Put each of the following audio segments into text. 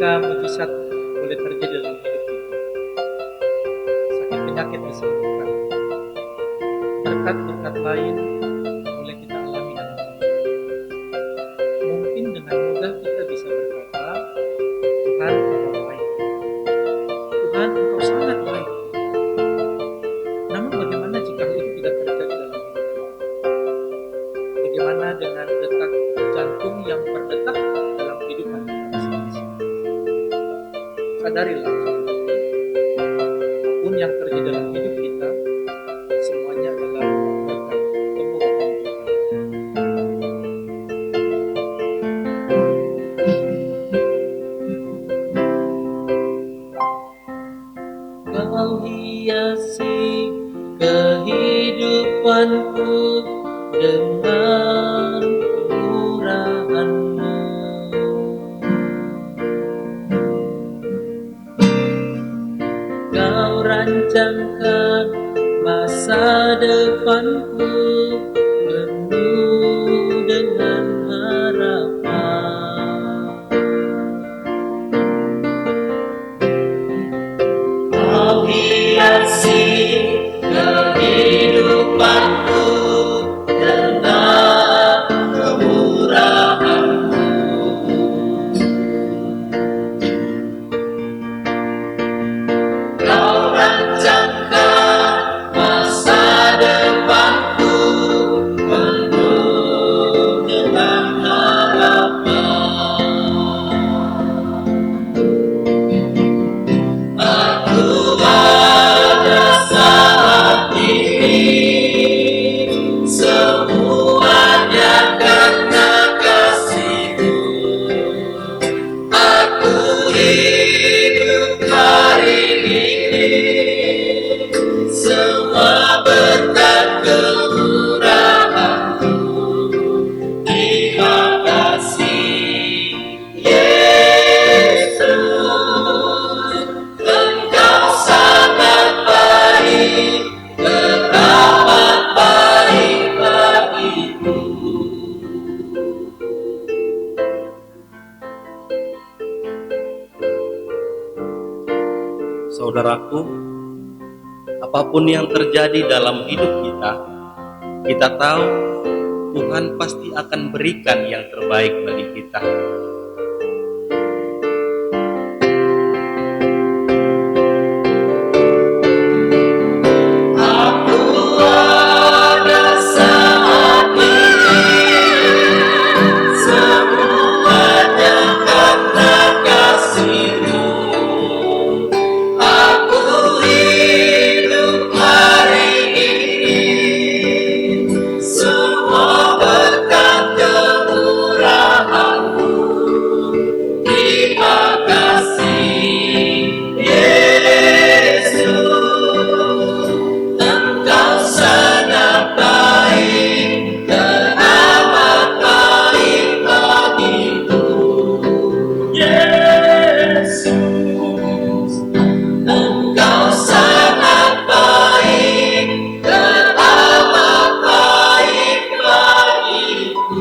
Ketika mujizat boleh terjadi dalam hidup kita, sakit penyakit disembuhkan, berkat-berkat lain boleh kita alami dalam hidup kita. Mungkin dengan mudah kita bisa berkata, Tuhan Engkau baik, Tuhan Engkau sangat baik. Namun bagaimana jika hal itu tidak terjadi dalam hidup kita? Bagaimana dengan detak jantung yang berdetak dalam kehidupan kita masing-masing? Sadarilah, apapun yang terjadi dalam hidup kita, semuanya adalah berkat pemurahan Tuhan. Kau hiasi kehidupanku dengan kemurahan-Mu. Kau rancangkan masa depanku penuh dengan harapan. Kau hiasi kehidupanku dengan kemurahan-Mu. Kau rancangkan masa depanku penuh dengan harapan. Aku ada saat ini, semuanya karena kasih-Mu. Aku hidup hari ini, semua berkat kemurahan-Mu. Terima kasih, Yesus. Engkau sangat baik, teramat baik bagiku. Saudaraku, apapun yang terjadi dalam hidup kita tahu Tuhan pasti akan berikan yang terbaik bagi kita. Aku ada saat ini, semuanya karena kasih-Mu. Aku hidup hari ini, semua berkat kemurahan-Mu. Terima kasih, Yesus. Engkau sangat baik, teramat baik bagiku. Yesus, Engkau sangat baik, teramat baik bagiku.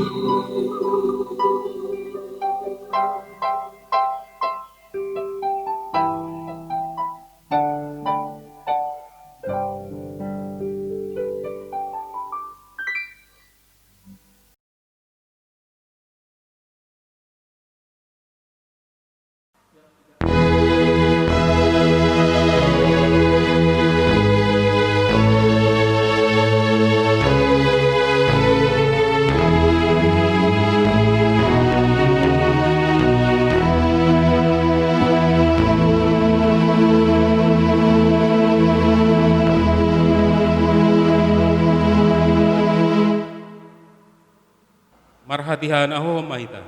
Marhatihan aho mahita.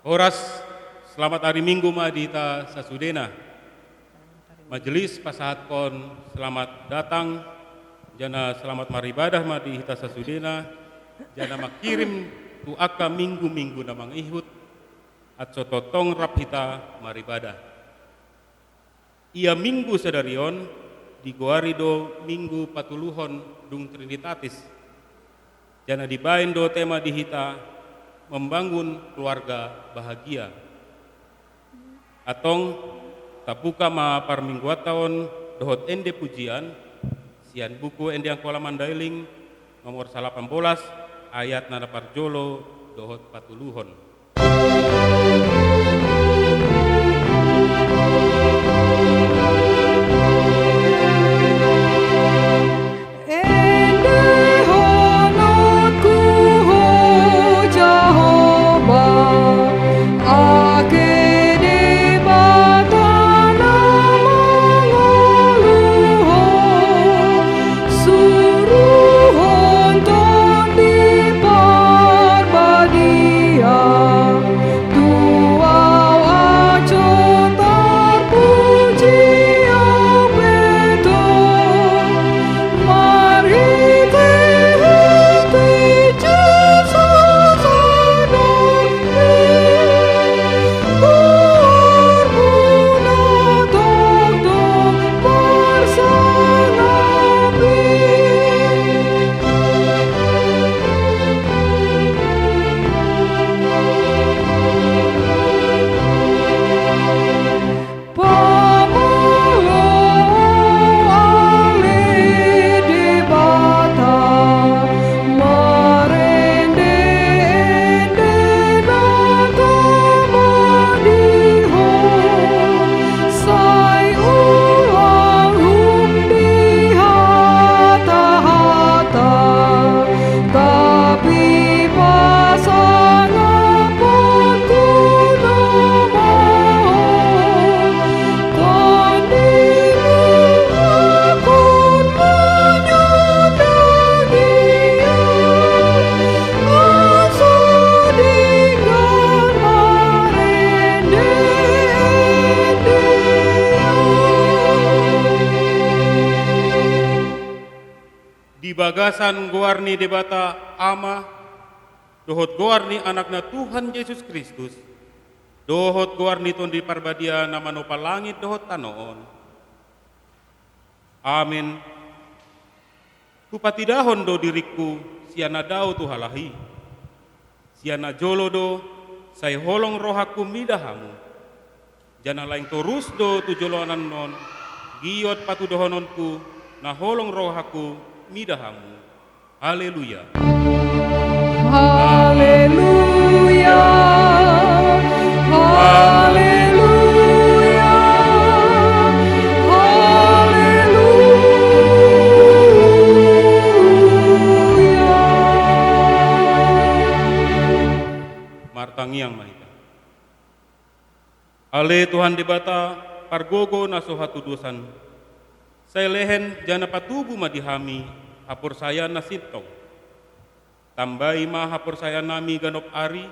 Horas, selamat hari Minggu Madita Sasudena. Majelis pasahat kon selamat datang, jana selamat maribadah madi hita sasudena, jana makirim tu aka minggu-minggu namang ihut, atso totong rap hita maribadah. Ia minggu sedarion, digoarido minggu patuluhon dung Trinitatis, jana dibain do tema di hita membangun keluarga bahagia. Atong tapuka ma par mingguat tahun dohot ende pujian sian buku ende yang kola mandailing nomor 18 ayat nada parjolo dohot patuluhon. Bagasan goarni debata ama, dohot goarni anakna Tuhan Yesus Kristus, dohot goarni ton di parbadia nama nopal langit dohot tanoon. Amin. Kupatidahon do diriku siana dao tuhalahi, siana jolo do say holong rohaku midahamu, jana laing torus do tujolonan non, giot patudohononku na holong rohaku midahamu. Haleluya. Haleluya. Haleluya. Haleluya. Martangiang mahita. Ale Tuhan debata pargogo nasohatu dosan. Saya lehen jana patubu madihami hapur saya nasintong. Tambai ma hapur saya nami ganop ari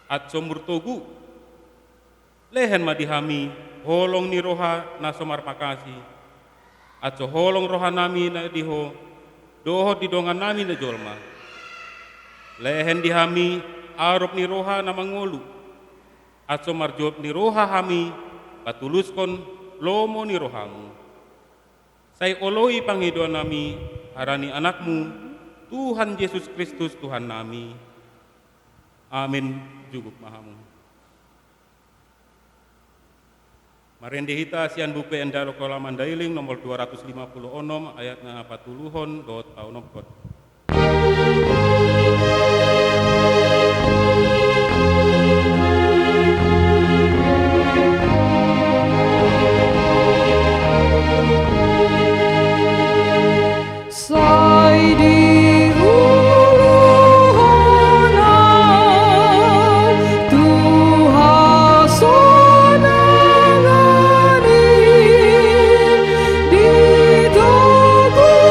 at somurtogu. Lehen madihami holong ni roha nasomar makasi. At so holong roha nami na diho dohot didongan nami na jolma. Lehen dihami arop ni roha na mangolu. At so marjob ni roha hami patuluskon lomo ni rohamu. Say oloi panghiduan nami, harani anakmu, Tuhan Yesus Kristus Tuhan nami. Amin. Juguk mahamu. Marende hita sian buku endaro kola mandailing nomor 256 ayat na 40 dot taunokot. Sai di uluhana Tuhan sonangani di togu-togu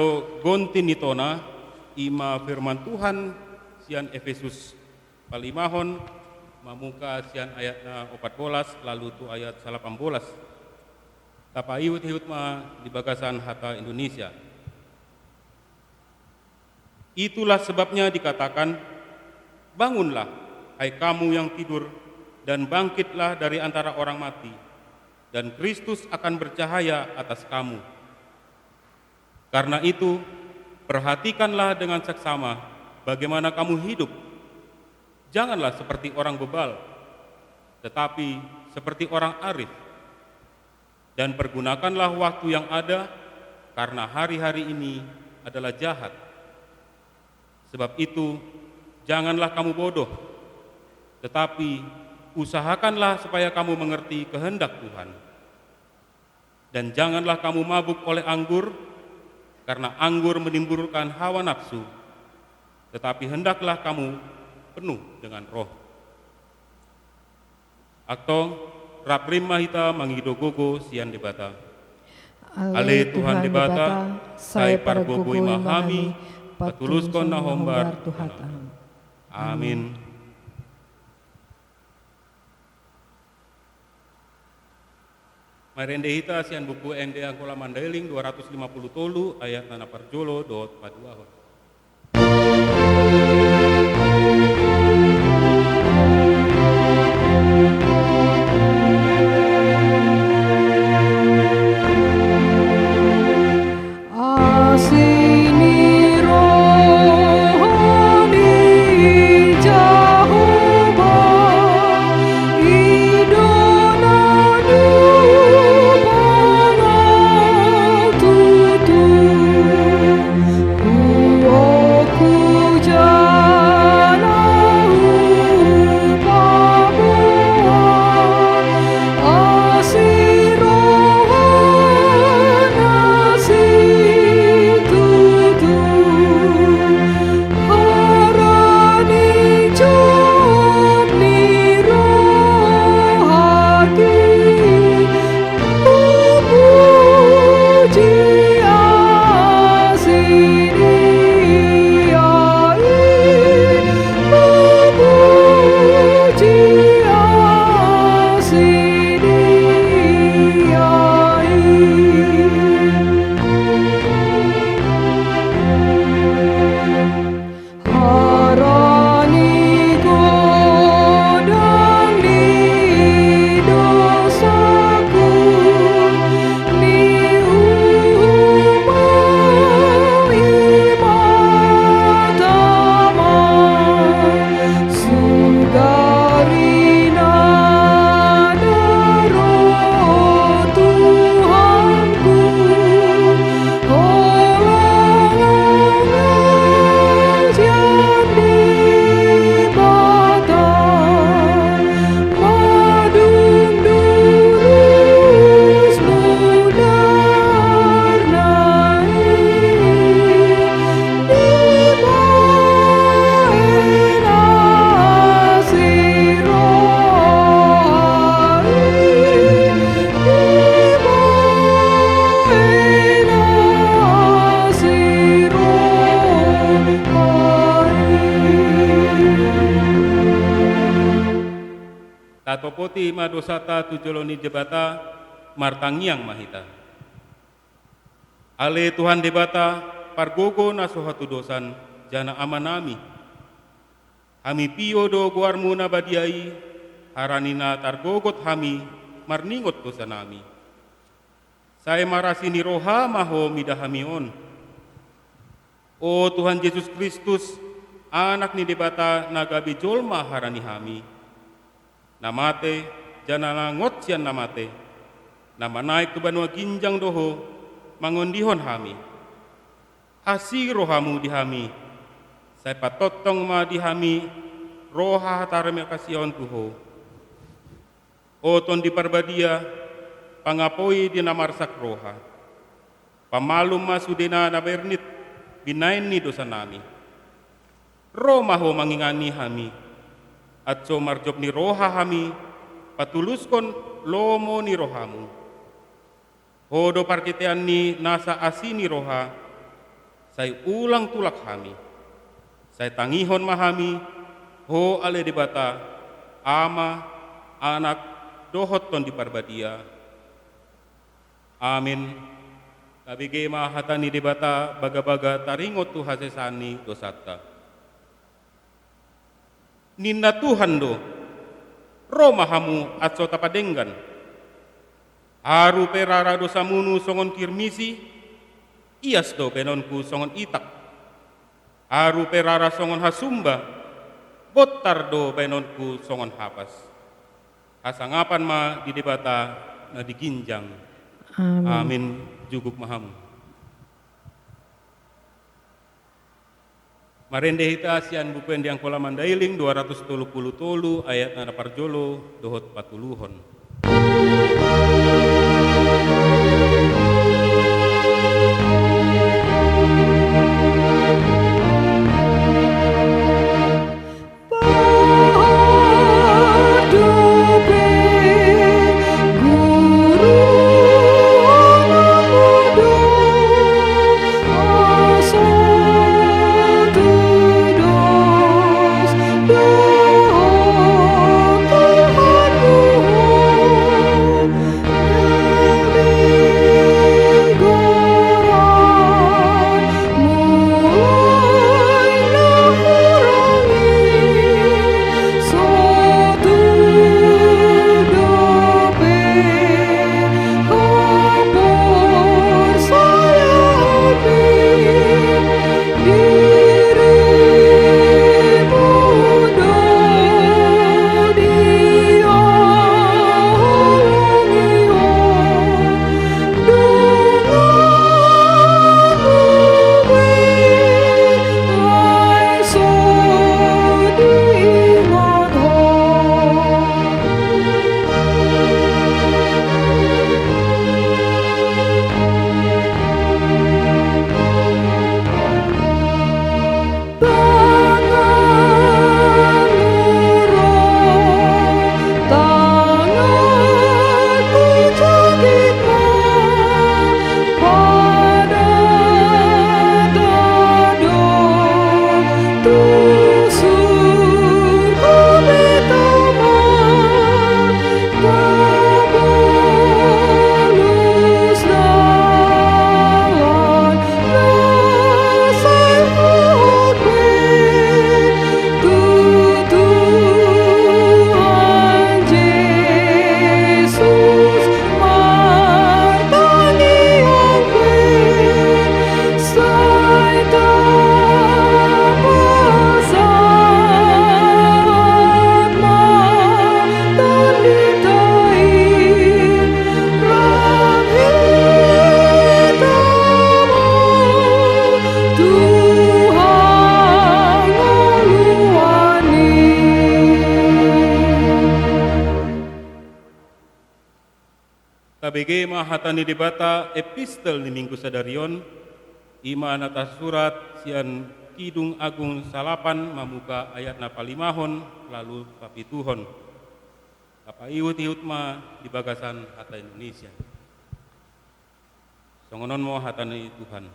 Ado gontin nitona ima firman Tuhan sian Efesus palimahon mamuka sian ayatna 14 lalu tu ayat 18. Tapa iut ma di bagasan hata Indonesia. Itulah sebabnya dikatakan, bangunlah hai kamu yang tidur dan bangkitlah dari antara orang mati, dan Kristus akan bercahaya atas kamu. Karena itu, perhatikanlah dengan seksama bagaimana kamu hidup. Janganlah seperti orang bebal, tetapi seperti orang arif. Dan pergunakanlah waktu yang ada, karena hari-hari ini adalah jahat. Sebab itu, janganlah kamu bodoh, tetapi usahakanlah supaya kamu mengerti kehendak Tuhan. Dan janganlah kamu mabuk oleh anggur, karena anggur menimbulkan hawa nafsu, tetapi hendaklah kamu penuh dengan roh. Akto raprim mahita mangidogogo sian debata. Ale Tuhan debata, sai pargogo imahami, patuluskon na hombar Tuhan. Amin. Marende hita sian buku ende angkola mandailing 250 tolu ayat nana parjolo dot paduahon. Asini rohani Jehovah, idona dubana tutu, uoku jana upamua, asirohana situtu, harani jomni rohaki, umuji asini ai, umuji asini ai. Harani godang di dosaku, ni umau imatama, sugarina daro Tuhanku, olangan sian dibata, madung durus mudarnai, dibaen asiroai, dibaen asiroai. Tatopoti madosata tujoloni jebata martangiang mahita. Ale Tuhan debata pargogo nasohatu dosan jana amanami. Hami pio do guarmu nabadiai haranina targogot hami marningot dosanami. Saya marasini roha maho midahamion. O Tuhan Yesus Kristus, anak ni debata nagabi jolma harani hami. Namate jana ngot sian namate. Nama naik ke banua ginjang doho mangondihon hami. Hasi rohamu dihami. Saya patotong ma dihami roha hatarame kasion tuho. O ton di parbadia pangapoi di namarsak roha. Pamalum masudena na bernit binain ni dosa nami. Romaho mangingani hami. Atso marjob ni roha hami patuluskon lomo ni rohamu. Hodo parkitean ni nasa asini roha Saya ulang tulak hami. Saya tangihon mahami, ho ale debata, ama, anak, dohot ton di parbadia. Amin. Kabige mahatani debata, baga-baga taringot tu hasesani dosata. Ninna Tuhan do, romahamu atso tapadenggan. Haru perara dosamunu songon kirmisi, ias do penonku songon itak. Haru perara songon hasumba, botar do penonku songon hapas. Hasangapan ma di debata na diginjang. Amin. Amin juguk mahamu. Marende hita sian bukuen diang kola mandailing 230 tolu ayat nada parjolo dohot patuluhon. KBG mahatani debata epistel ni minggu sadarion ima atas surat sian Kidung Agung Salapan mamuka ayat na palimahon lalu papituhon apa iut ma di bagasan hata Indonesia songonon mo hatani Tuhan.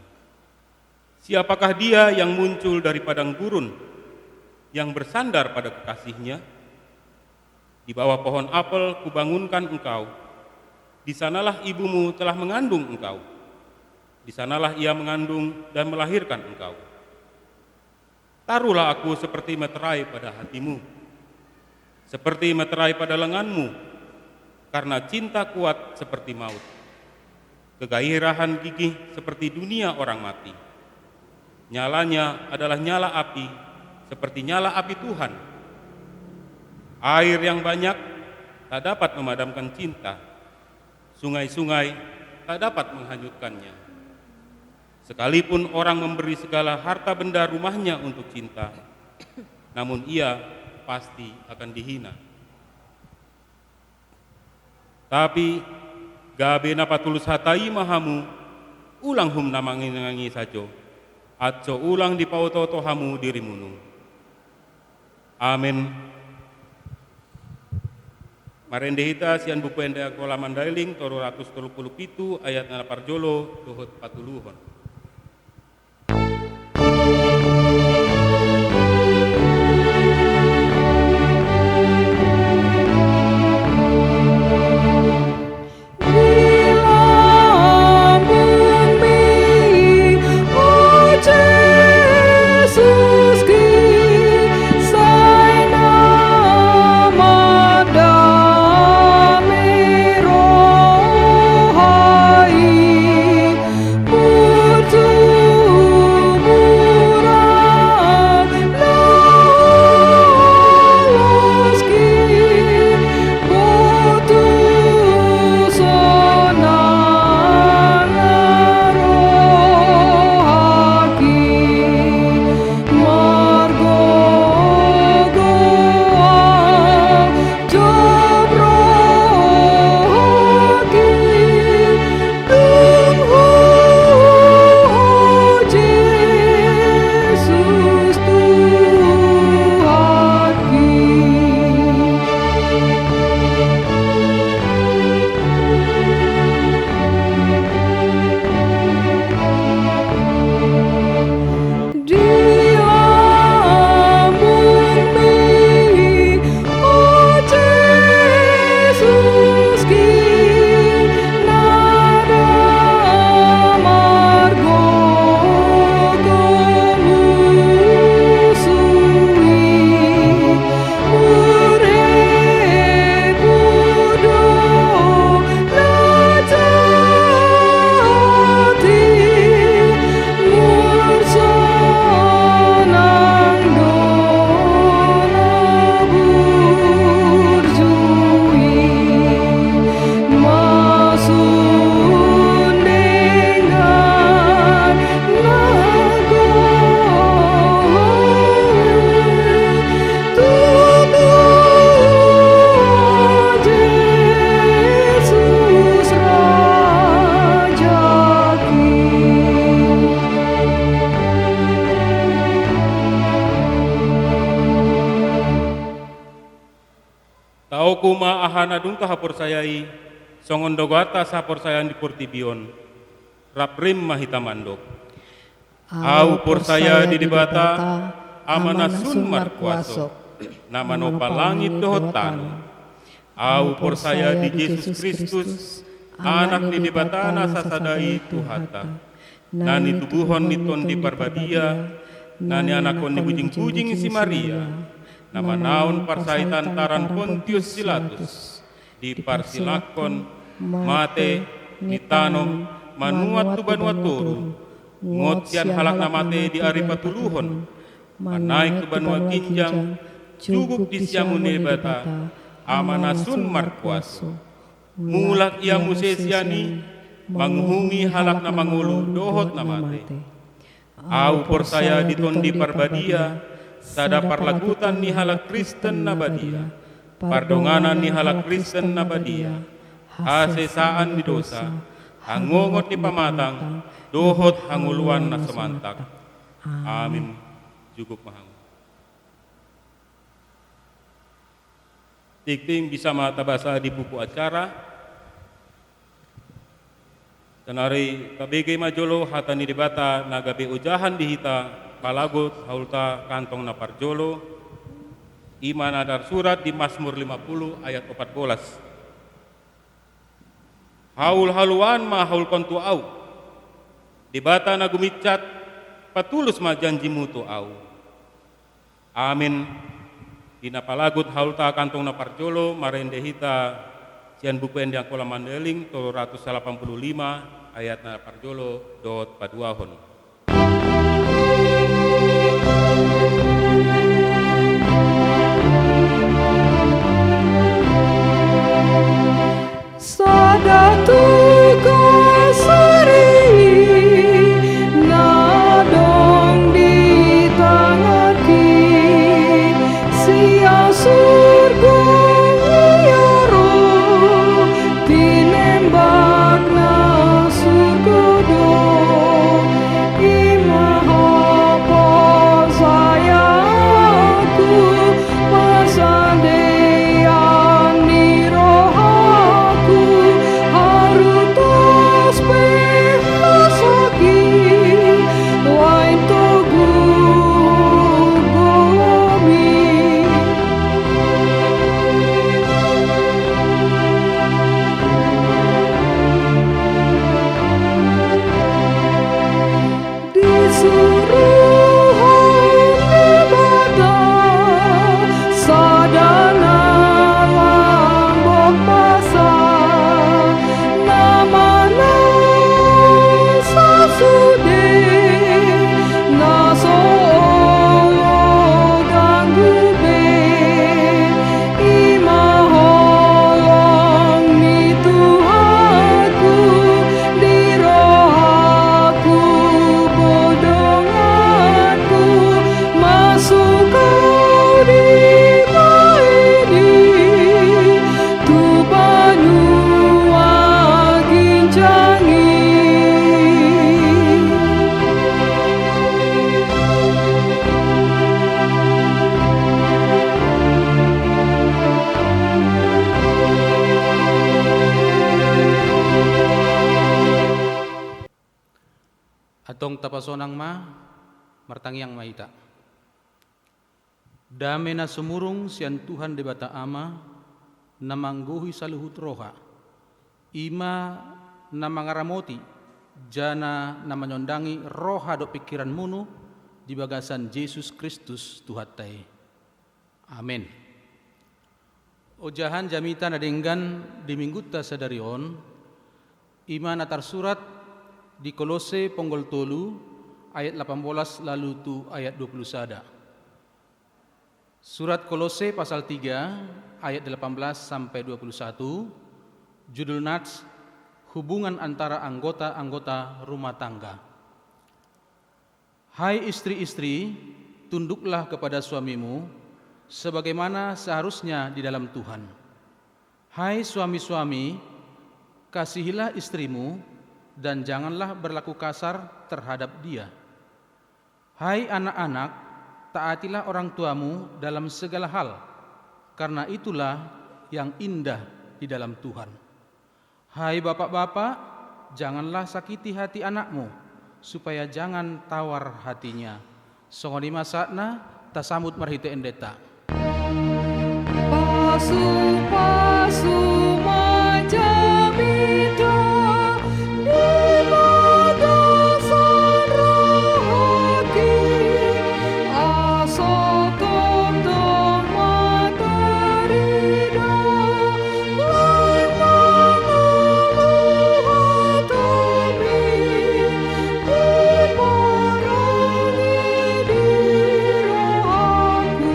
Siapakah dia yang muncul dari padang gurun yang bersandar pada kekasihnya? Di bawah pohon apel kubangunkan engkau. Di sanalah ibumu telah mengandung engkau. Di sanalah ia mengandung dan melahirkan engkau. Taruhlah aku seperti meterai pada hatimu, seperti meterai pada lenganmu, karena cinta kuat seperti maut. Kegairahan gigih seperti dunia orang mati. Nyalanya adalah nyala api, seperti nyala api Tuhan. Air yang banyak tak dapat memadamkan cinta. Sungai-sungai tak dapat menghanyutkannya. Sekalipun orang memberi segala harta benda rumahnya untuk cinta, namun ia pasti akan dihina. Tapi gabe napa tulus hatai mahamu, ulang hum namangi sajo, atso ulang di pauto hamu dirimunu. Amin. Marendehita sian buku enda kola mandailing toro 137 ayat na parjolo dohot patuluhon. Saoku ma ahana dungka hapor sayai, songon dogata sapor sayan di portibion, raprim mahita mandok. Au por saya di debata, amana sun markuaso, nama nopa langit dohot tanu. Au por saya di Yesus Kristus, anak di debatana sasadai Tuhata. Nani tubuhon niton di parbadia, nani anakon ni bujing-bujing si Maria. Nama naun parsaitan taran Pontius Pilatus, di parsilakon, mate, nitanom, manuat tu banuat turu, ngotian halak namate di ari patuluhon, manaik tu banuat kinjang, cukup di siamun debata, amanasun markuaso. Mulak ia musesiani, manghumi halak na mangulu dohot namate. Au por saya ditondi parbadia, sada parlagutan ni halak Kristen nabadia, pardonganan ni halak Kristen nabadia, asesaan di dosa, hangongot ni pamatang, dohot hanguluan na semantak. Amin. Cukup mahang. Tikting bisa mata basa di buku acara. Tenari kabege majolo hatani debata nagabe ujahan dihita palagot haulta kantong na parjolo iman adar surat di Mazmur 50 ayat 14. Haul haluan ma haul kontu au debata na gumitcat patulus ma janjimu tu au. Amin. Dina palagut haulta kantong na parjolo marende hita sian buku endang kola mandeling 385 ayat na parjolo dot paduahon. Sadatu kasari nadong di tangaki sia surga yaro tinembak na surgodo imaha sayaku pasandean ni rohaku harutos pehasaki lain togu gomi disuruh nebata sadana lambok basa namana sasude naso ganggu be imaholong ni Tuhanku di rohaku bodonganku masuk kau di maini tu banyu ginjangi. Atong tapasonang ma martangyang mahita. Dame na sumurung sian Tuhan debata ama na mangguhi sa luhut roha. Ima na mangaramoti jana na manyondangi roha do pikiran munu di bagasan Yesus Kristus Tuhatai. Amin. Ojahan jamita na denggan di mingguta sadarion ima na tarsurat di Kolose ponggol tolu ayat 18 lalu tu ayat 21. Surat Kolose pasal 3 ayat 18 sampai 21, judul nats hubungan antara anggota-anggota rumah tangga. Hai istri-istri, tunduklah kepada suamimu sebagaimana seharusnya di dalam Tuhan. Hai suami-suami, kasihilah istrimu dan janganlah berlaku kasar terhadap dia. Hai anak-anak, taatilah orang tuamu dalam segala hal, karena itulah yang indah di dalam Tuhan. Hai bapak-bapak, janganlah sakiti hati anakmu, supaya jangan tawar hatinya. Songoni masakna, tasambut marhite endeta. Pasu-pasu macam itu di batasan rohaki, asotom dom materida, lai mangaluh hatami, diparangi di rohaku,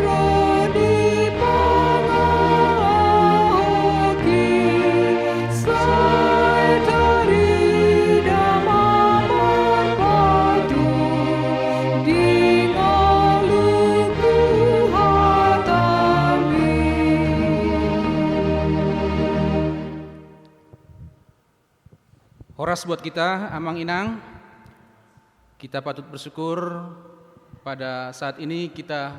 rodi pangaoki, sai tarida mamar patu, di ngaluku hatami. Horas buat kita, Amang Inang. Kita patut bersyukur pada saat ini kita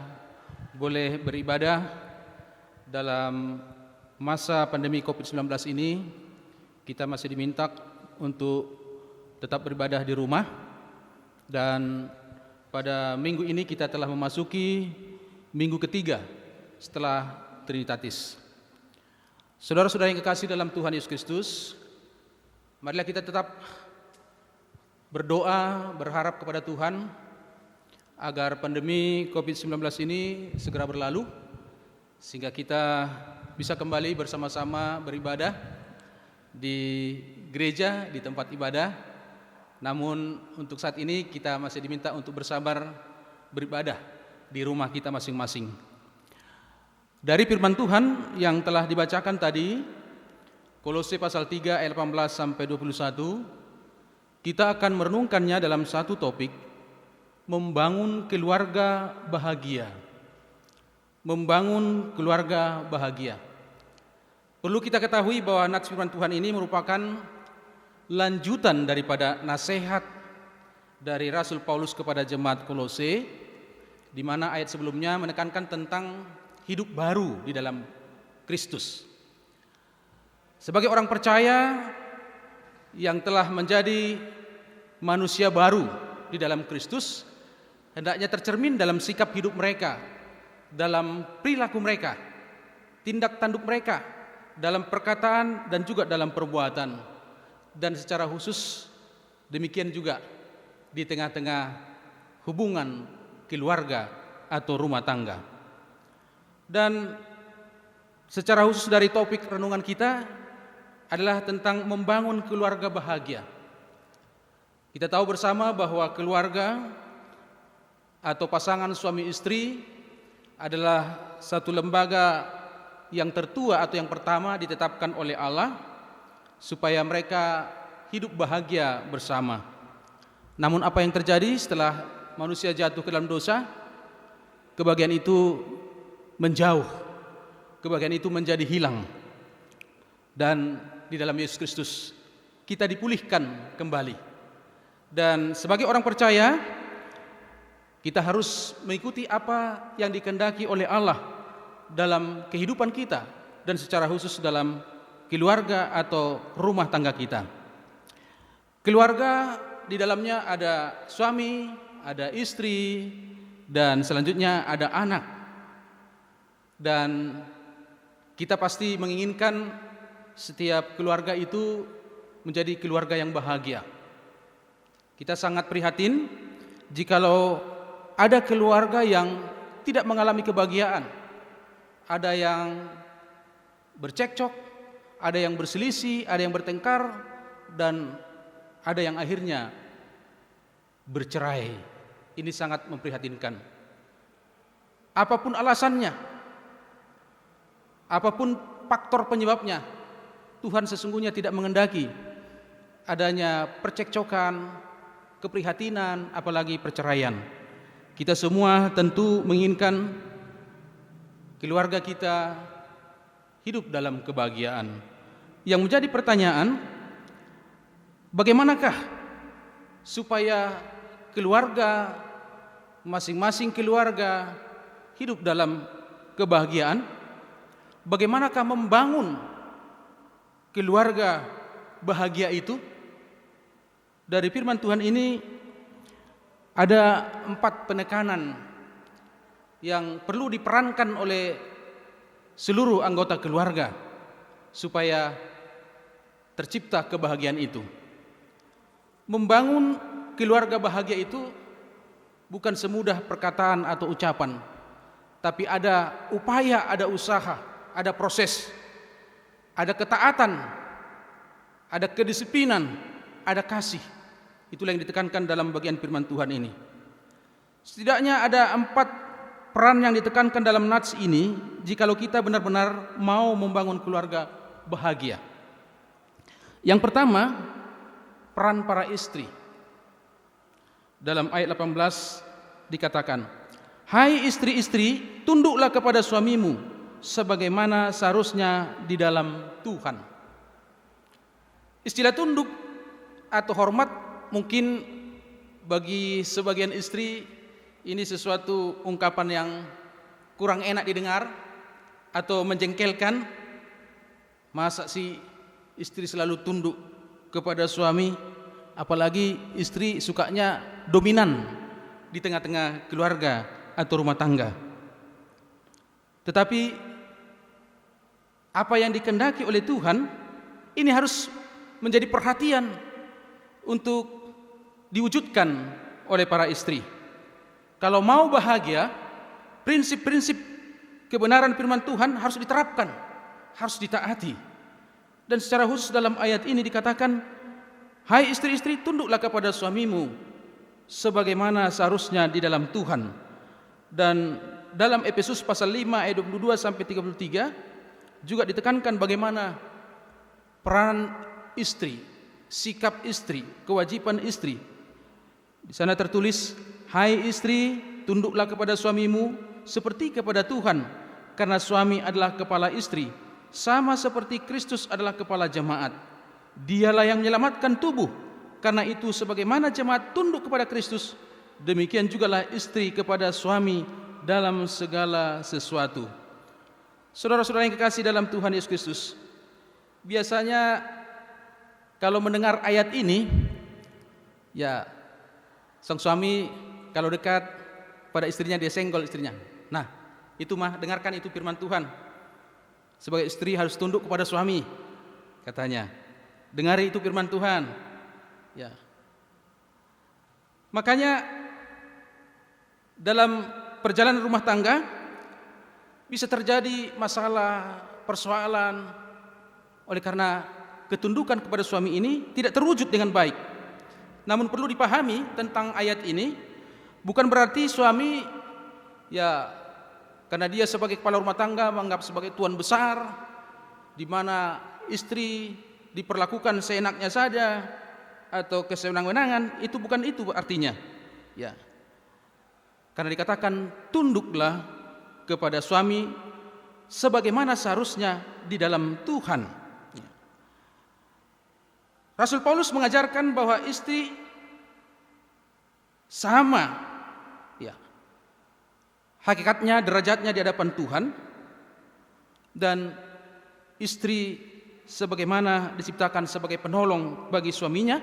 boleh beribadah dalam masa pandemi COVID-19 ini. Kita masih diminta untuk tetap beribadah di rumah, dan pada minggu ini kita telah memasuki minggu ketiga setelah Trinitatis. Saudara-saudara yang kekasih dalam Tuhan Yesus Kristus, marilah kita tetap berdoa, berharap kepada Tuhan agar pandemi COVID-19 ini segera berlalu, sehingga kita bisa kembali bersama-sama beribadah di gereja, di tempat ibadah. Namun untuk saat ini kita masih diminta untuk bersabar beribadah di rumah kita masing-masing. Dari firman Tuhan yang telah dibacakan tadi, Kolose pasal 3 ayat 18 sampai 21, kita akan merenungkannya dalam satu topik, membangun keluarga bahagia. Membangun keluarga bahagia. Perlu kita ketahui bahwa nats firman Tuhan ini merupakan lanjutan daripada nasihat dari Rasul Paulus kepada jemaat Kolose, di mana ayat sebelumnya menekankan tentang hidup baru di dalam Kristus. Sebagai orang percaya yang telah menjadi manusia baru di dalam Kristus, hendaknya tercermin dalam sikap hidup mereka, dalam perilaku mereka, tindak tanduk mereka, dalam perkataan dan juga dalam perbuatan, dan secara khusus demikian juga di tengah-tengah hubungan keluarga atau rumah tangga. Dan secara khusus dari topik renungan kita adalah tentang membangun keluarga bahagia. Kita tahu bersama bahwa keluarga atau pasangan suami istri adalah satu lembaga yang tertua atau yang pertama ditetapkan oleh Allah supaya mereka hidup bahagia bersama. Namun apa yang terjadi setelah manusia jatuh ke dalam dosa? Kebahagiaan itu menjauh, kebahagiaan itu menjadi hilang. Dan di dalam Yesus Kristus kita dipulihkan kembali. Dan sebagai orang percaya, kita harus mengikuti apa yang dikehendaki oleh Allah dalam kehidupan kita, dan secara khusus dalam keluarga atau rumah tangga kita. Keluarga di dalamnya ada suami, ada istri, dan selanjutnya ada anak. Dan kita pasti menginginkan setiap keluarga itu menjadi keluarga yang bahagia. Kita sangat prihatin jikalau ada keluarga yang tidak mengalami kebahagiaan. Ada yang bercekcok, ada yang berselisih, ada yang bertengkar, dan ada yang akhirnya bercerai. Ini sangat memprihatinkan. Apapun alasannya, apapun faktor penyebabnya, Tuhan sesungguhnya tidak mengendaki adanya percekcokan, keprihatinan, apalagi perceraian. Kita semua tentu menginginkan keluarga kita hidup dalam kebahagiaan. Yang menjadi pertanyaan, bagaimanakah supaya keluarga, masing-masing keluarga hidup dalam kebahagiaan? bagaimanakah membangun keluarga bahagia itu? Dari firman Tuhan ini ada 4 penekanan yang perlu diperankan oleh seluruh anggota keluarga supaya tercipta kebahagiaan itu. Membangun keluarga bahagia itu bukan semudah perkataan atau ucapan, tapi ada upaya, ada usaha, ada proses, ada ketaatan, ada kedisiplinan, ada kasih. Itulah yang ditekankan dalam bagian firman Tuhan ini. Setidaknya ada 4 peran yang ditekankan dalam nats ini jikalau kita benar-benar mau membangun keluarga bahagia. Yang pertama, peran para istri. Dalam ayat 18 dikatakan, "Hai istri-istri, tunduklah kepada suamimu sebagaimana seharusnya di dalam Tuhan." Istilah tunduk atau hormat mungkin bagi sebagian istri ini sesuatu ungkapan yang kurang enak didengar atau menjengkelkan. Masa sih istri selalu tunduk kepada suami, apalagi istri sukanya dominan di tengah-tengah keluarga atau rumah tangga. Tetapi apa yang dikehendaki oleh Tuhan ini harus menjadi perhatian untuk diwujudkan oleh para istri. Kalau mau bahagia, prinsip-prinsip kebenaran firman Tuhan harus diterapkan, harus ditaati. Dan secara khusus dalam ayat ini dikatakan, "Hai istri-istri, tunduklah kepada suamimu sebagaimana seharusnya di dalam Tuhan." Dan dalam Efesus pasal 5 ayat 22 sampai 33 juga ditekankan bagaimana peran istri, sikap istri, kewajiban istri. Di sana tertulis, "Hai istri, tunduklah kepada suamimu seperti kepada Tuhan, karena suami adalah kepala istri, sama seperti Kristus adalah kepala jemaat. Dialah yang menyelamatkan tubuh. Karena itu sebagaimana jemaat tunduk kepada Kristus, demikian jugalah istri kepada suami dalam segala sesuatu." Saudara-saudara yang kekasih dalam Tuhan Yesus Kristus, biasanya kalau mendengar ayat ini, ya sang suami kalau dekat pada istrinya dia senggol istrinya. Nah, itu mah dengarkan itu firman Tuhan. Sebagai istri harus tunduk kepada suami, katanya. Dengari itu firman Tuhan. Ya. Makanya dalam perjalanan rumah tangga bisa terjadi masalah, persoalan oleh karena ketundukan kepada suami ini tidak terwujud dengan baik. Namun perlu dipahami tentang ayat ini, bukan berarti suami ya karena dia sebagai kepala rumah tangga menganggap sebagai tuan besar, di mana istri diperlakukan seenaknya saja atau kesewenang-wenangan. Itu bukan itu artinya. Ya, karena dikatakan tunduklah kepada suami sebagaimana seharusnya di dalam Tuhan. Rasul Paulus mengajarkan bahwa istri sama ya hakikatnya, derajatnya di hadapan Tuhan, dan istri sebagaimana diciptakan sebagai penolong bagi suaminya,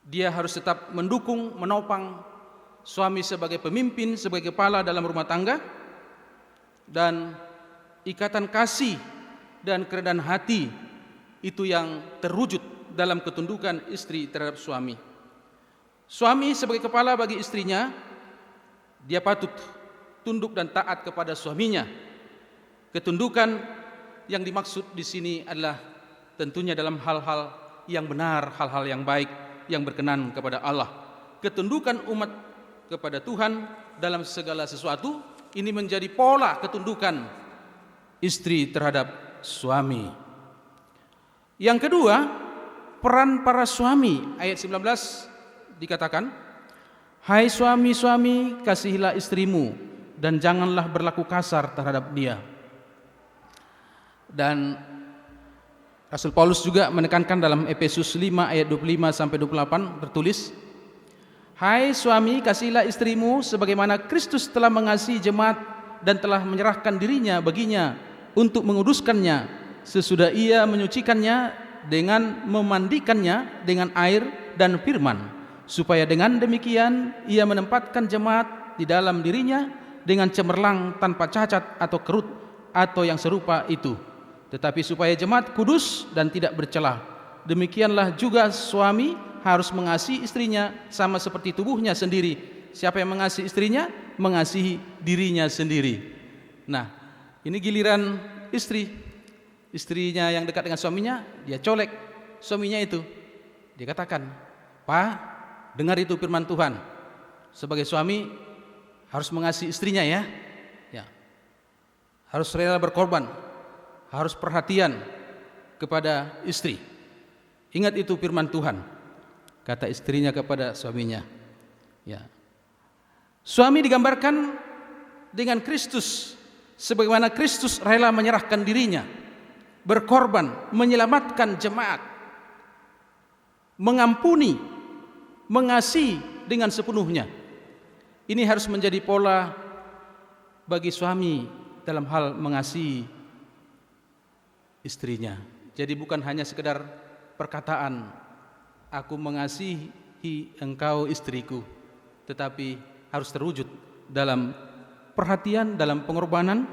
dia harus tetap mendukung, menopang suami sebagai pemimpin, sebagai kepala dalam rumah tangga, dan ikatan kasih dan kerendahan hati itu yang terwujud dalam ketundukan istri terhadap suami. Suami sebagai kepala bagi istrinya, dia patut tunduk dan taat kepada suaminya. Ketundukan yang dimaksud di sini adalah tentunya dalam hal-hal yang benar, hal-hal yang baik, yang berkenan kepada Allah. Ketundukan umat kepada Tuhan dalam segala sesuatu ini menjadi pola ketundukan istri terhadap suami. Yang kedua, peran para suami. Ayat 19 dikatakan, "Hai suami-suami, kasihilah istrimu dan janganlah berlaku kasar terhadap dia." Dan Rasul Paulus juga menekankan dalam Efesus 5 ayat 25 sampai 28 tertulis, "Hai suami, kasihilah istrimu sebagaimana Kristus telah mengasihi jemaat dan telah menyerahkan dirinya baginya untuk menguduskannya sesudah ia menyucikannya dengan memandikannya dengan air dan firman, supaya dengan demikian ia menempatkan jemaat di dalam dirinya dengan cemerlang tanpa cacat atau kerut atau yang serupa itu, tetapi supaya jemaat kudus dan tidak bercela. Demikianlah juga suami harus mengasihi istrinya sama seperti tubuhnya sendiri. Siapa yang mengasihi istrinya, mengasihi dirinya sendiri. Nah, ini giliran istri. Istrinya yang dekat dengan suaminya, dia colek suaminya itu. Dia katakan, "Pak, dengar itu firman Tuhan. Sebagai suami harus mengasihi istrinya ya. Ya. Harus rela berkorban, harus perhatian kepada istri. Ingat itu firman Tuhan," kata istrinya kepada suaminya. Ya. Suami digambarkan dengan Kristus, sebagaimana Kristus rela menyerahkan dirinya, berkorban, menyelamatkan jemaat, mengampuni, mengasihi dengan sepenuhnya. Ini harus menjadi pola bagi suami dalam hal mengasihi istrinya. Jadi bukan hanya sekedar perkataan, "Aku mengasihi engkau istriku," tetapi harus terwujud dalam perhatian, dalam pengorbanan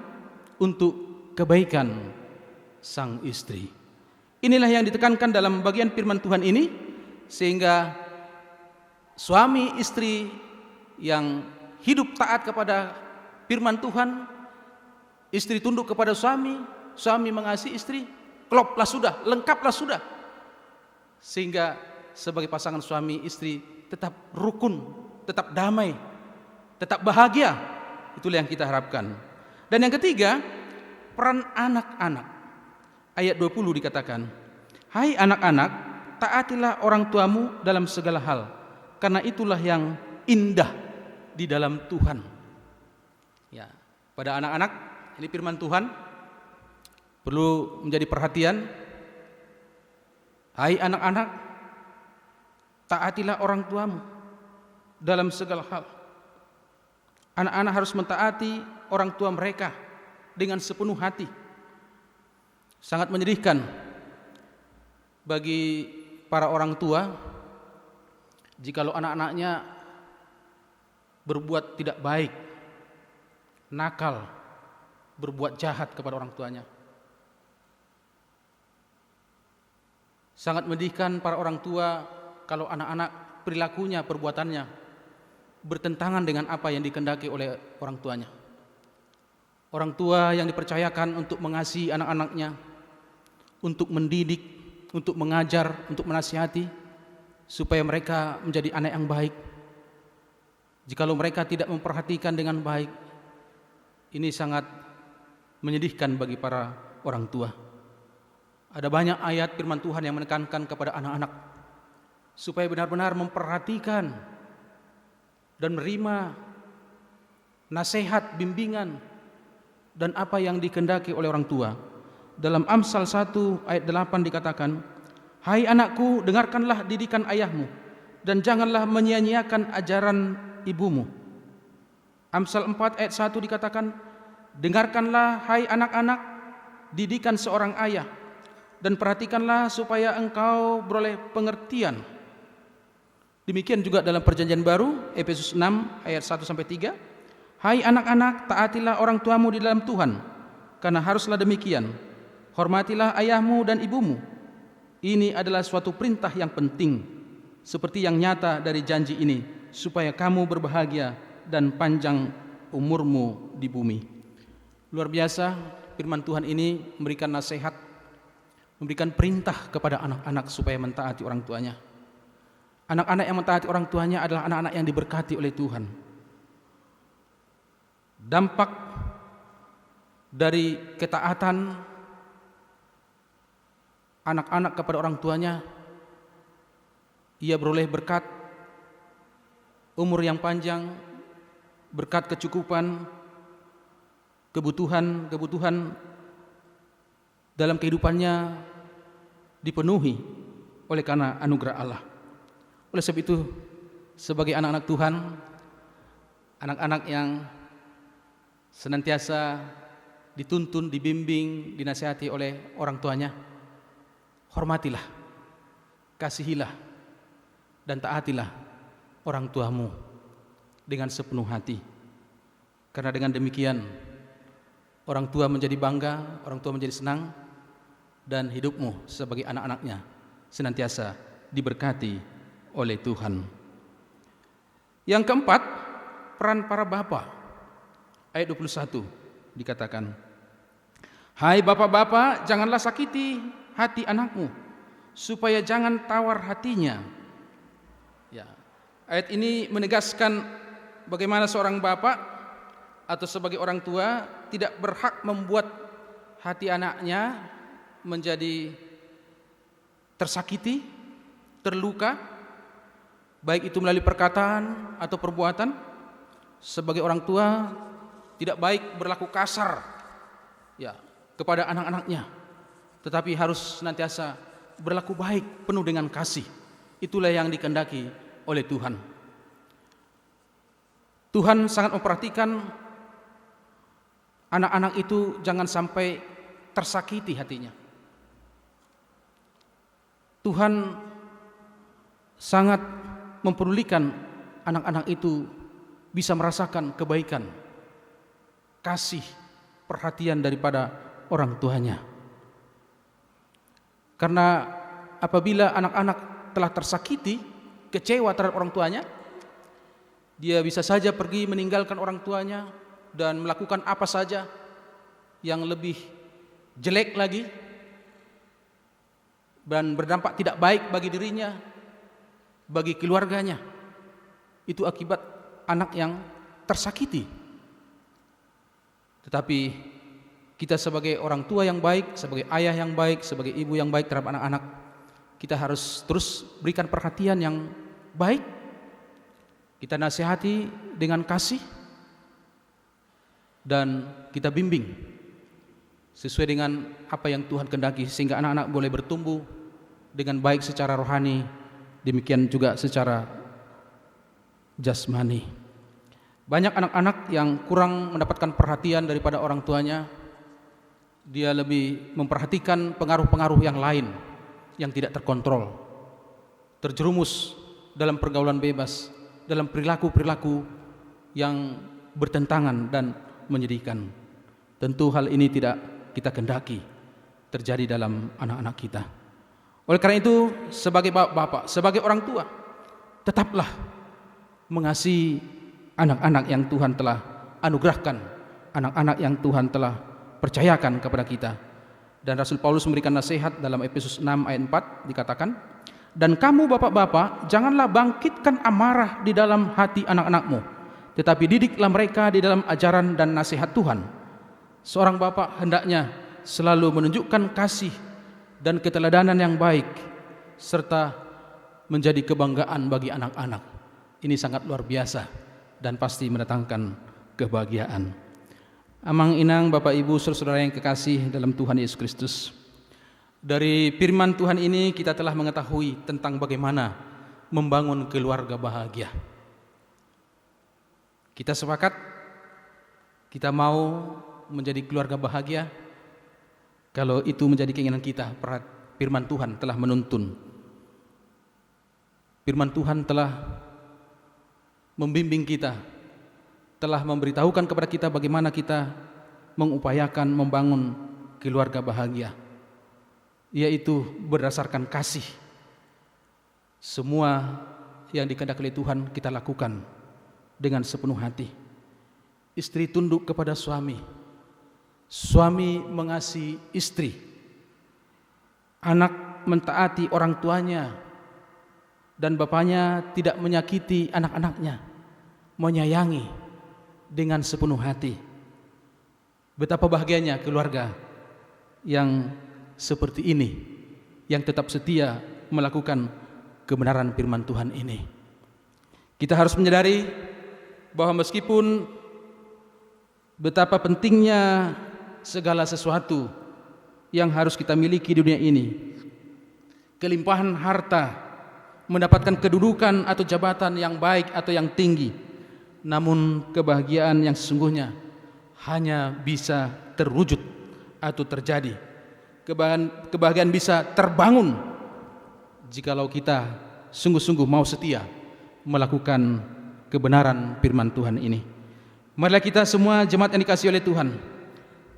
untuk kebaikan sang istri. Inilah yang ditekankan dalam bagian firman Tuhan ini, sehingga suami istri yang hidup taat kepada firman Tuhan, istri tunduk kepada suami, suami mengasihi istri, kloplah sudah, lengkaplah sudah. Sehingga sebagai pasangan suami istri tetap rukun, tetap damai, tetap bahagia. Itulah yang kita harapkan. Dan yang ketiga, peran anak-anak. Ayat 20 dikatakan, "Hai anak-anak, taatilah orang tuamu dalam segala hal, karena itulah yang indah di dalam Tuhan." Ya, pada anak-anak, ini firman Tuhan perlu menjadi perhatian. Hai anak-anak, taatilah orang tuamu dalam segala hal. Anak-anak harus mentaati orang tua mereka dengan sepenuh hati. Sangat menyedihkan bagi para orang tua jikalau anak-anaknya berbuat tidak baik, nakal, berbuat jahat kepada orang tuanya. Sangat menyedihkan para orang tua kalau anak-anak perilakunya, perbuatannya bertentangan dengan apa yang dikehendaki oleh orang tuanya. Orang tua yang dipercayakan untuk mengasihi anak-anaknya, untuk mendidik, untuk mengajar, untuk menasihati, supaya mereka menjadi anak yang baik. Jikalau mereka tidak memperhatikan dengan baik, ini sangat menyedihkan bagi para orang tua. Ada banyak ayat firman Tuhan yang menekankan kepada anak-anak supaya benar-benar memperhatikan dan menerima nasihat, bimbingan, dan apa yang dikehendaki oleh orang tua. Dalam Amsal 1 ayat 8 dikatakan, "Hai anakku, dengarkanlah didikan ayahmu, dan janganlah menyia-nyiakan ajaran ibumu." Amsal 4 ayat 1 dikatakan, "Dengarkanlah hai anak-anak didikan seorang ayah, dan perhatikanlah supaya engkau beroleh pengertian." Demikian juga dalam Perjanjian Baru, Efesus 6 ayat 1-3, "Hai anak-anak, taatilah orang tuamu di dalam Tuhan, karena haruslah demikian. Hormatilah ayahmu dan ibumu. Ini adalah suatu perintah yang penting, seperti yang nyata dari janji ini, supaya kamu berbahagia dan panjang umurmu di bumi." Luar biasa, firman Tuhan ini memberikan nasihat, memberikan perintah kepada anak-anak supaya mentaati orang tuanya. Anak-anak yang mentaati orang tuanya adalah anak-anak yang diberkati oleh Tuhan. Dampak dari ketaatan anak-anak kepada orang tuanya, ia beroleh berkat umur yang panjang, berkat kecukupan, kebutuhan dalam kehidupannya dipenuhi oleh karena anugerah Allah. Oleh sebab itu, sebagai anak-anak Tuhan, anak-anak yang senantiasa dituntun, dibimbing, dinasihati oleh orang tuanya, hormatilah, kasihilah, dan taatilah orang tuamu dengan sepenuh hati. Karena dengan demikian orang tua menjadi bangga, orang tua menjadi senang, dan hidupmu sebagai anak-anaknya senantiasa diberkati oleh Tuhan. Yang keempat, peran para bapa. Ayat 21 dikatakan, hai bapak-bapak, janganlah sakiti hati anakmu, supaya jangan tawar hatinya. Ya, ayat ini menegaskan bagaimana seorang bapak atau sebagai orang tua tidak berhak membuat hati anaknya menjadi tersakiti, terluka, baik itu melalui perkataan atau perbuatan. Sebagai orang tua tidak baik berlaku kasar ya kepada anak-anaknya, tetapi harus senantiasa berlaku baik, penuh dengan kasih. Itulah yang dikehendaki oleh Tuhan. Tuhan sangat memperhatikan anak-anak itu jangan sampai tersakiti hatinya. Tuhan sangat mempedulikan anak-anak itu bisa merasakan kebaikan, kasih, perhatian daripada orang tuanya. Karena apabila anak-anak telah tersakiti, kecewa terhadap orang tuanya, dia bisa saja pergi meninggalkan orang tuanya dan melakukan apa saja yang lebih jelek lagi dan berdampak tidak baik bagi dirinya, bagi keluarganya. Itu akibat anak yang tersakiti. Tetapi kita sebagai orang tua yang baik, sebagai ayah yang baik, sebagai ibu yang baik terhadap anak-anak, kita harus terus berikan perhatian yang baik. Kita nasihati dengan kasih dan kita bimbing sesuai dengan apa yang Tuhan kehendaki, sehingga anak-anak boleh bertumbuh dengan baik secara rohani, demikian juga secara jasmani. Banyak anak-anak yang kurang mendapatkan perhatian daripada orang tuanya. Dia lebih memperhatikan pengaruh-pengaruh yang lain yang tidak terkontrol, terjerumus dalam pergaulan bebas, dalam perilaku-perilaku yang bertentangan dan menyedihkan. Tentu hal ini tidak kita kehendaki terjadi dalam anak-anak kita. Oleh karena itu, sebagai bapak, sebagai orang tua, tetaplah mengasihi anak-anak yang Tuhan telah anugerahkan, anak-anak yang Tuhan telah percayakan kepada kita. Dan Rasul Paulus memberikan nasihat dalam Efesus 6 ayat 4 dikatakan, dan kamu bapak-bapak janganlah bangkitkan amarah di dalam hati anak-anakmu, tetapi didiklah mereka di dalam ajaran dan nasihat Tuhan. Seorang bapak hendaknya selalu menunjukkan kasih dan keteladanan yang baik, serta menjadi kebanggaan bagi anak-anak. Ini sangat luar biasa dan pasti mendatangkan kebahagiaan. Amang inang, Bapak Ibu, saudara-saudara yang kekasih dalam Tuhan Yesus Kristus, dari firman Tuhan ini kita telah mengetahui tentang bagaimana membangun keluarga bahagia. Kita sepakat, kita mau menjadi keluarga bahagia. Kalau itu menjadi keinginan kita, firman Tuhan telah menuntun. Firman Tuhan telah membimbing kita, telah memberitahukan kepada kita bagaimana kita mengupayakan membangun keluarga bahagia, yaitu berdasarkan kasih. Semua yang dikehendaki oleh Tuhan kita lakukan dengan sepenuh hati. Istri tunduk kepada suami, suami mengasihi istri, anak mentaati orang tuanya, dan bapaknya tidak menyakiti anak-anaknya, menyayangi dengan sepenuh hati. Betapa bahagianya keluarga yang seperti ini, yang tetap setia melakukan kebenaran firman Tuhan ini. Kita harus menyadari bahwa meskipun betapa pentingnya segala sesuatu yang harus kita miliki di dunia ini, kelimpahan harta, mendapatkan kedudukan atau jabatan yang baik atau yang tinggi, namun kebahagiaan yang sesungguhnya hanya bisa terwujud atau terjadi. Kebahagiaan bisa terbangun jikalau kita sungguh-sungguh mau setia melakukan kebenaran firman Tuhan ini. Marilah kita semua jemaat yang dikasihi oleh Tuhan,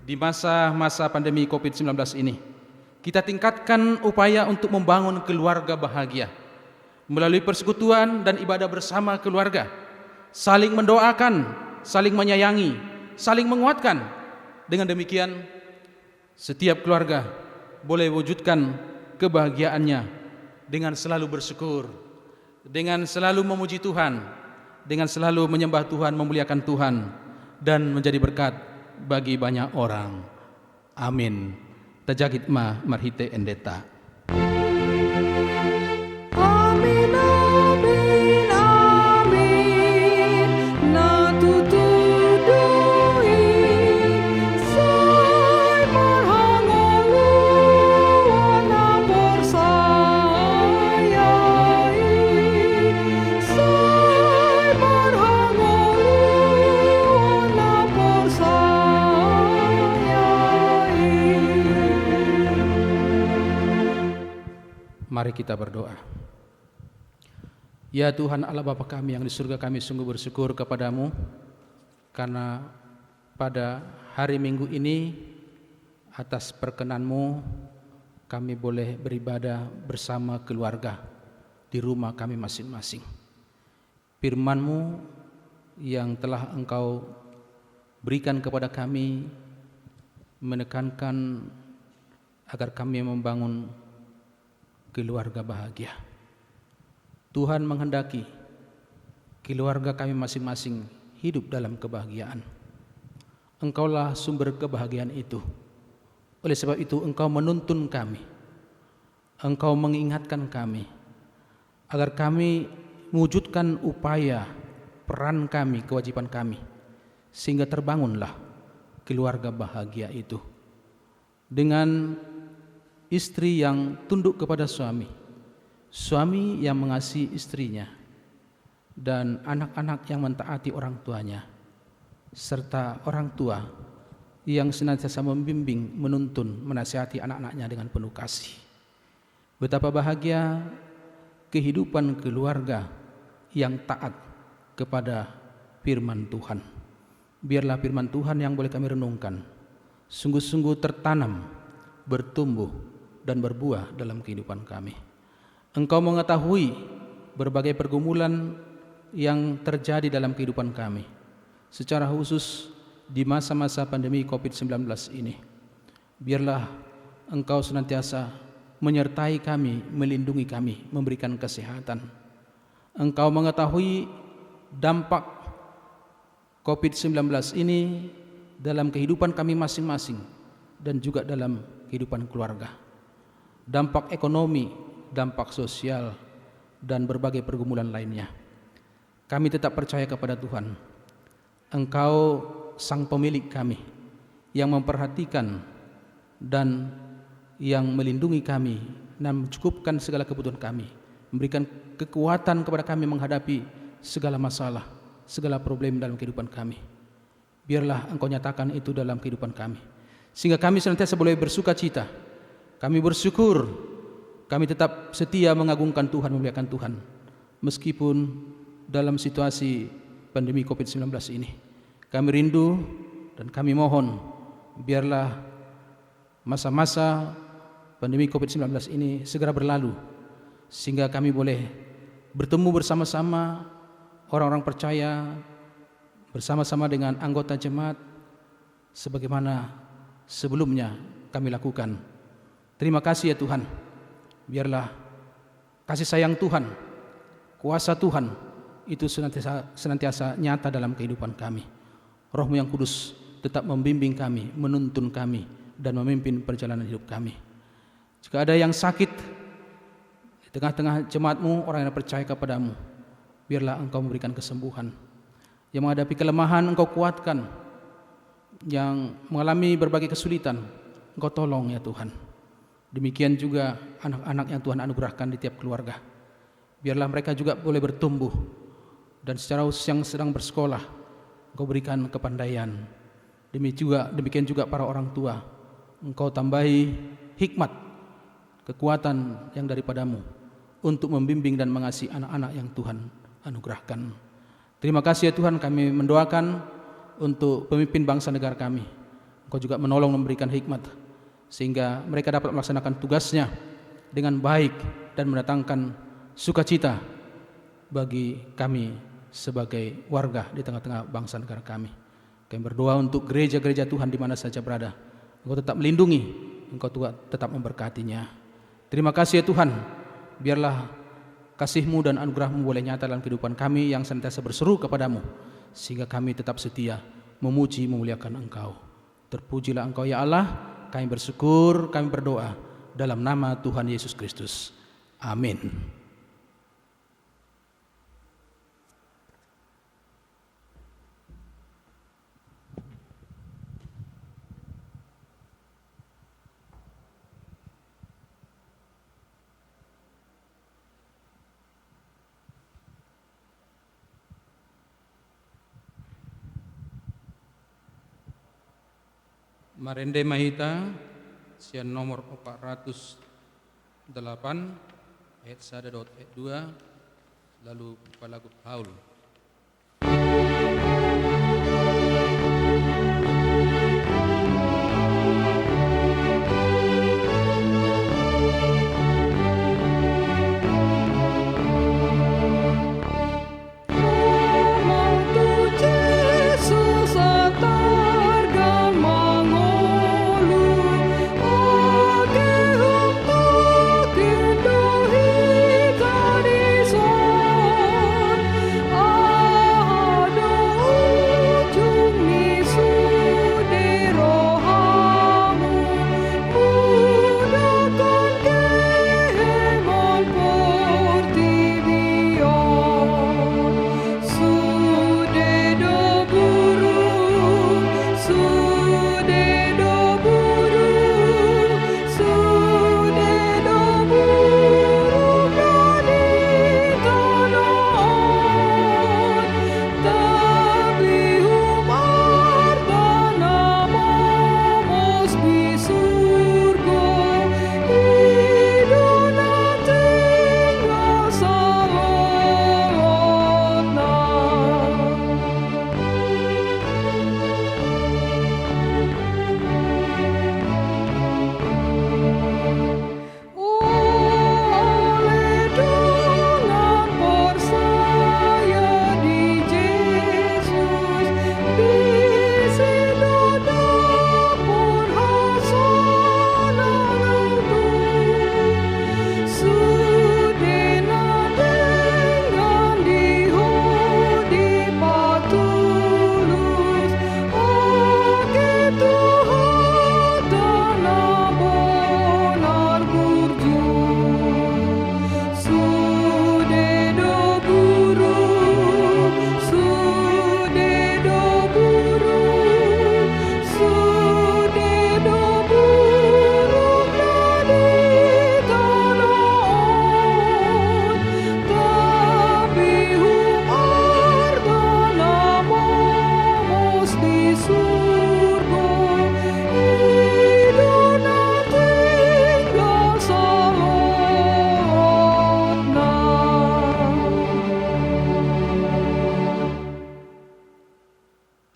di masa-masa pandemi COVID-19 ini, kita tingkatkan upaya untuk membangun keluarga bahagia melalui persekutuan dan ibadah bersama keluarga, saling mendoakan, saling menyayangi, saling menguatkan. Dengan demikian, setiap keluarga boleh wujudkan kebahagiaannya dengan selalu bersyukur, dengan selalu memuji Tuhan, dengan selalu menyembah Tuhan, memuliakan Tuhan, dan menjadi berkat bagi banyak orang. Amin. Tajagit ma marhite endeta. Amin, amin, amin. Natutudui say marhangalu wana porsayai. Say marhangalu wana porsayai. Mari kita berdoa. Ya Tuhan Allah Bapa kami yang di surga, kami sungguh bersyukur kepadamu karena pada hari Minggu ini atas perkenanmu kami boleh beribadah bersama keluarga di rumah kami masing-masing. Firman-Mu yang telah Engkau berikan kepada kami menekankan agar kami membangun keluarga bahagia. Tuhan menghendaki keluarga kami masing-masing hidup dalam kebahagiaan. Engkaulah sumber kebahagiaan itu. Oleh sebab itu Engkau menuntun kami, Engkau mengingatkan kami agar kami mewujudkan upaya, peran kami, kewajiban kami, sehingga terbangunlah keluarga bahagia itu dengan istri yang tunduk kepada suami, suami yang mengasihi istrinya, dan anak-anak yang mentaati orang tuanya, serta orang tua yang senantiasa membimbing, menuntun, menasihati anak-anaknya dengan penuh kasih. Betapa bahagia kehidupan keluarga yang taat kepada firman Tuhan. Biarlah firman Tuhan yang boleh kami renungkan sungguh-sungguh tertanam, bertumbuh, dan berbuah dalam kehidupan kami. Engkau mengetahui berbagai pergumulan yang terjadi dalam kehidupan kami, secara khusus di masa-masa pandemi COVID-19 ini. Biarlah Engkau senantiasa menyertai kami, melindungi kami, memberikan kesehatan. Engkau mengetahui dampak COVID-19 ini dalam kehidupan kami masing-masing dan juga dalam kehidupan keluarga. Dampak ekonomi, dampak sosial, dan berbagai pergumulan lainnya. Kami tetap percaya kepada Tuhan. Engkau sang pemilik kami yang memperhatikan dan yang melindungi kami dan mencukupkan segala kebutuhan kami, memberikan kekuatan kepada kami menghadapi segala masalah, segala problem dalam kehidupan kami. Biarlah Engkau nyatakan itu dalam kehidupan kami, sehingga kami senantiasa boleh bersuka cita. Kami bersyukur, kami tetap setia mengagungkan Tuhan, memuliakan Tuhan, meskipun dalam situasi pandemi COVID-19 ini. Kami rindu dan kami mohon, biarlah masa-masa pandemi COVID-19 ini segera berlalu, sehingga kami boleh bertemu bersama-sama orang-orang percaya, bersama-sama dengan anggota jemaat, sebagaimana sebelumnya kami lakukan. Terima kasih ya Tuhan. Biarlah kasih sayang Tuhan, kuasa Tuhan itu senantiasa nyata dalam kehidupan kami. Roh-Mu yang kudus tetap membimbing kami, menuntun kami, dan memimpin perjalanan hidup kami. Jika ada yang sakit di tengah-tengah jemaat-Mu, orang yang percaya kepadamu, biarlah Engkau memberikan kesembuhan. Yang menghadapi kelemahan, Engkau kuatkan. Yang mengalami berbagai kesulitan, Engkau tolong ya Tuhan. Demikian juga anak-anak yang Tuhan anugerahkan di tiap keluarga. Biarlah mereka juga boleh bertumbuh, dan secara khusus yang sedang bersekolah, Engkau berikan kepandaian, Demikian juga para orang tua. Engkau tambahi hikmat, kekuatan yang daripadamu untuk membimbing dan mengasihi anak-anak yang Tuhan anugerahkan. Terima kasih ya Tuhan, kami mendoakan untuk pemimpin bangsa negara kami. Engkau juga menolong memberikan hikmat sehingga mereka dapat melaksanakan tugasnya dengan baik dan mendatangkan sukacita bagi kami sebagai warga di tengah-tengah bangsa negara kami. Kami berdoa untuk gereja-gereja Tuhan di mana saja berada. Engkau tetap melindungi, Engkau tetap memberkatinya. Terima kasih ya Tuhan, biarlah kasih-Mu dan anugerah-Mu boleh nyata dalam kehidupan kami yang senantiasa berseru kepadamu, sehingga kami tetap setia memuji memuliakan Engkau. Terpujilah Engkau ya Allah, kami bersyukur, kami berdoa dalam nama Tuhan Yesus Kristus. Amin. Marende Mahita, sian nomor 408, ayat 1 dot ayat 2, lalu Palagu Paul.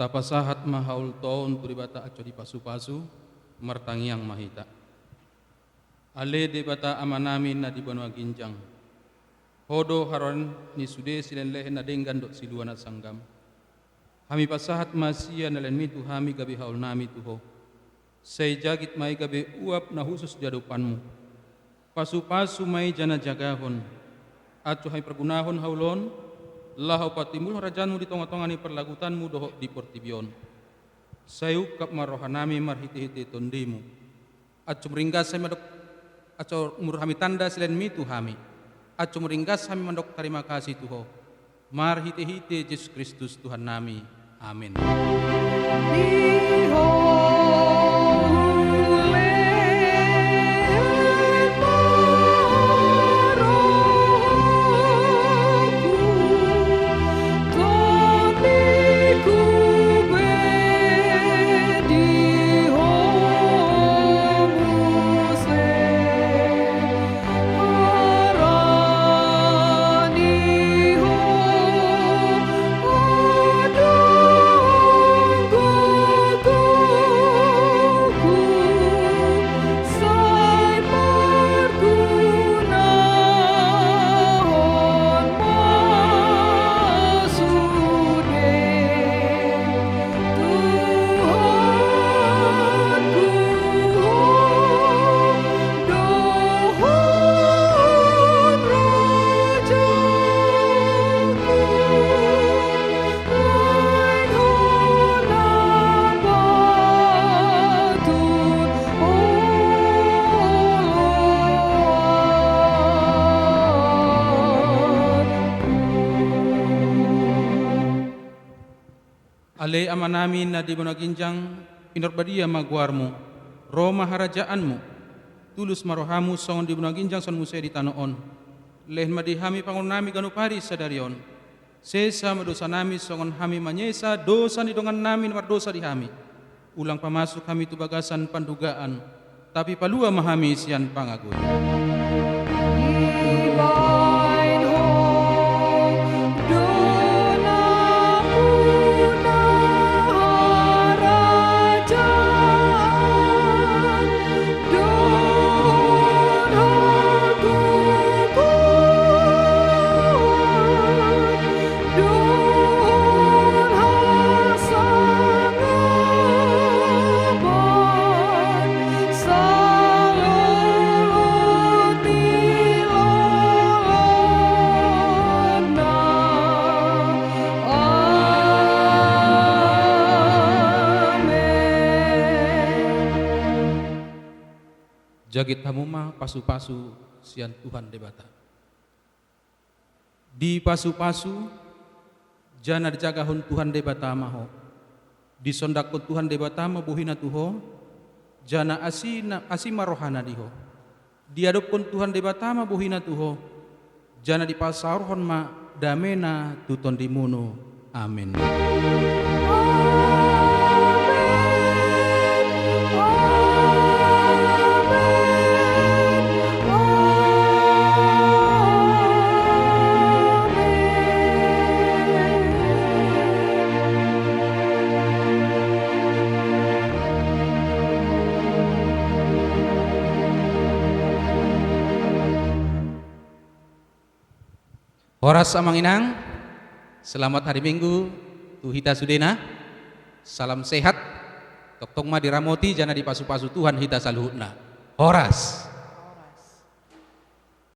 Tapasahat mahaul toon turibata aco di pasu-pasu martangiang mahita. Ale de bata amanamin na di banua ginjang. Hodo haron ni sude silen lehen na denggan dot siluan at sanggam. Hami pasahat masia na lenmi tu hami gabi haul nami tuho. Say jagit may gabi uap na husus di adupanmu. Pasu-pasu may jana jagahon. At hay pergunahon haulon. Lahau patimul harajanmu di tonga-tonga ni perlagutanmu doho di portibion. Sayuk kap marohanami marhiti-hiti tondimu. Acu meringgas saya madok acu murhami tanda silen mi tuhami. Acu meringgas kami mandok terima kasih Tuho. Marhiti-hiti Yesus Kristus Tuhan nami. Amin. Ale ama namin na di mo naginjang pinarbadia magwarmo, Roma harajaanmu, tulus marohamu songon di mo naginjang son musay di tanoon. Lehen madihami pangon nami ganupari sa darion. Sesa madosa nami songon hami manyesa dosa ni dongan nami mardosa di hami. Ulang pamasuk kami tu bagasan pandugaan, tapi palua mahami sian pangagoy. Divine hope, dona una harajaan, don haguguan, don hasangaban, saluluti lolona. Amen. Jagit hamuma pasu-pasu sian Tuhan debata. Di pasu-pasu jana dijagahun Tuhan debata maho. Di sondakun Tuhan debata mabuhina tuho jana asima rohana diho. Diadopun Tuhan debata mabuhina tuho jana di pasarhon ma damena tuton dimuno. Amin. Horas amang inang, selamat hari Minggu, tuhita sudena, salam sehat, toktong ma diramoti jana di pasu-pasu Tuhan hita saluhutna. Horas.